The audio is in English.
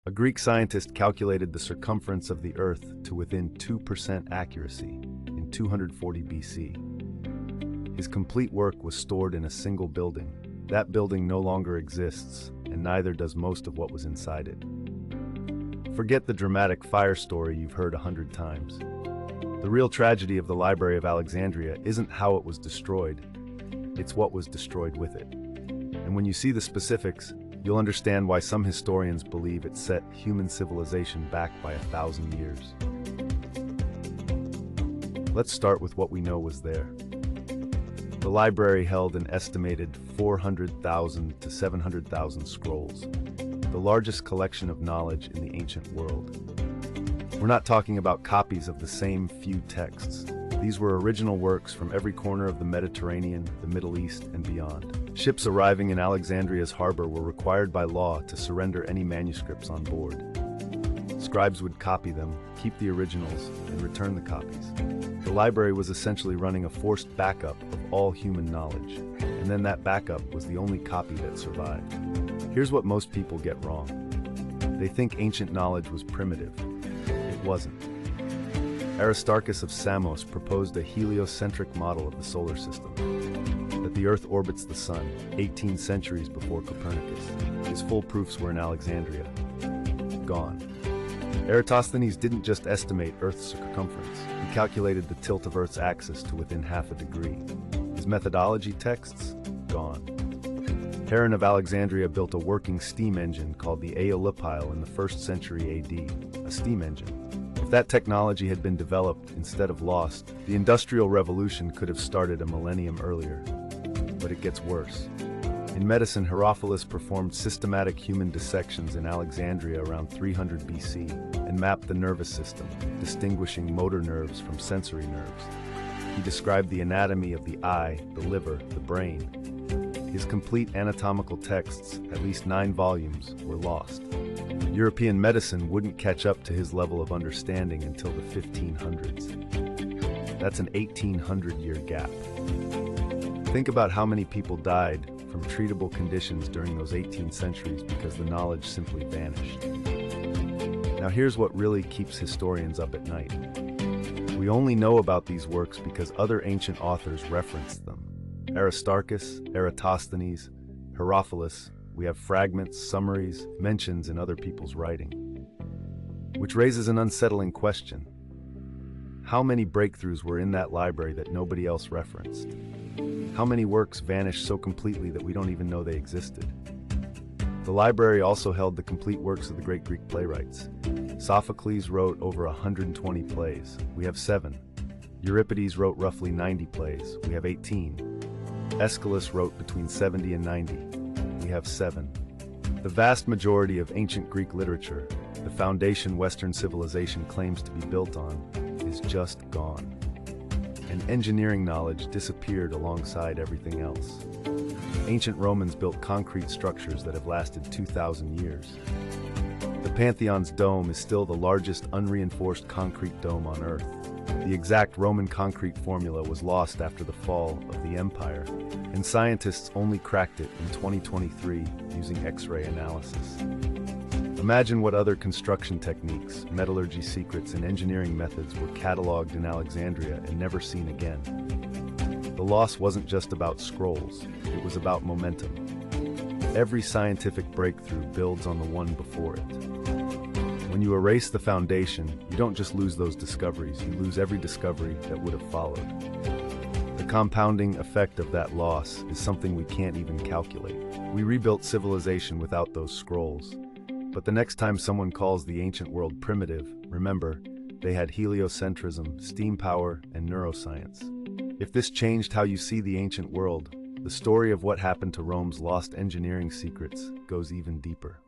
A Greek scientist calculated the circumference of the Earth to within 2% accuracy in 240 BC. His complete work was stored in a single building. That building no longer exists, and neither does most of what was inside it. Forget the dramatic fire story you've heard 100 times. The real tragedy of the Library of Alexandria isn't how it was destroyed, it's what was destroyed with it. And when you see the specifics, you'll understand why some historians believe it set human civilization back by 1,000 years. Let's start with what we know was there. The library held an estimated 400,000 to 700,000 scrolls, the largest collection of knowledge in the ancient world. We're not talking about copies of the same few texts. These were original works from every corner of the Mediterranean, the Middle East, and beyond. Ships arriving in Alexandria's harbor were required by law to surrender any manuscripts on board. Scribes would copy them, keep the originals, and return the copies. The library was essentially running a forced backup of all human knowledge, and then that backup was the only copy that survived. Here's what most people get wrong. They think ancient knowledge was primitive. It wasn't. Aristarchus of Samos proposed a heliocentric model of the solar system, that the Earth orbits the Sun, 18 centuries before Copernicus. His full proofs were in Alexandria. Gone. Eratosthenes didn't just estimate Earth's circumference, he calculated the tilt of Earth's axis to within half a degree. His methodology texts? Gone. Heron of Alexandria built a working steam engine called the Aeolipile in the 1st century AD, a steam engine. If that technology had been developed instead of lost, the Industrial Revolution could have started a millennium earlier. But it gets worse. In medicine, Herophilus performed systematic human dissections in Alexandria around 300 BC and mapped the nervous system, distinguishing motor nerves from sensory nerves. He described the anatomy of the eye, the liver, the brain. His complete anatomical texts, at least 9 volumes, were lost. European medicine wouldn't catch up to his level of understanding until the 1500s. That's an 1800-year gap. Think about how many people died from treatable conditions during those 18 centuries because the knowledge simply vanished. Now here's what really keeps historians up at night. We only know about these works because other ancient authors referenced them. Aristarchus, Eratosthenes, Herophilus. We have fragments, summaries, mentions in other people's writing. Which raises an unsettling question. How many breakthroughs were in that library that nobody else referenced? How many works vanished so completely that we don't even know they existed? The library also held the complete works of the great Greek playwrights. Sophocles wrote over 120 plays. We have 7. Euripides wrote roughly 90 plays. We have 18. Aeschylus wrote between 70 and 90. We have 7. The vast majority of ancient Greek literature, the foundation Western civilization claims to be built on, is just gone. And engineering knowledge disappeared alongside everything else. Ancient Romans built concrete structures that have lasted 2,000 years. The Pantheon's dome is still the largest unreinforced concrete dome on Earth. The exact Roman concrete formula was lost after the fall of the empire, and scientists only cracked it in 2023 using X-ray analysis. Imagine what other construction techniques, metallurgy secrets, and engineering methods were cataloged in Alexandria and never seen again. The loss wasn't just about scrolls, it was about momentum. Every scientific breakthrough builds on the one before it. When you erase the foundation, you don't just lose those discoveries, you lose every discovery that would have followed. The compounding effect of that loss is something we can't even calculate. We rebuilt civilization without those scrolls. But the next time someone calls the ancient world primitive, remember, they had heliocentrism, steam power, and neuroscience. If this changed how you see the ancient world, the story of what happened to Rome's lost engineering secrets goes even deeper.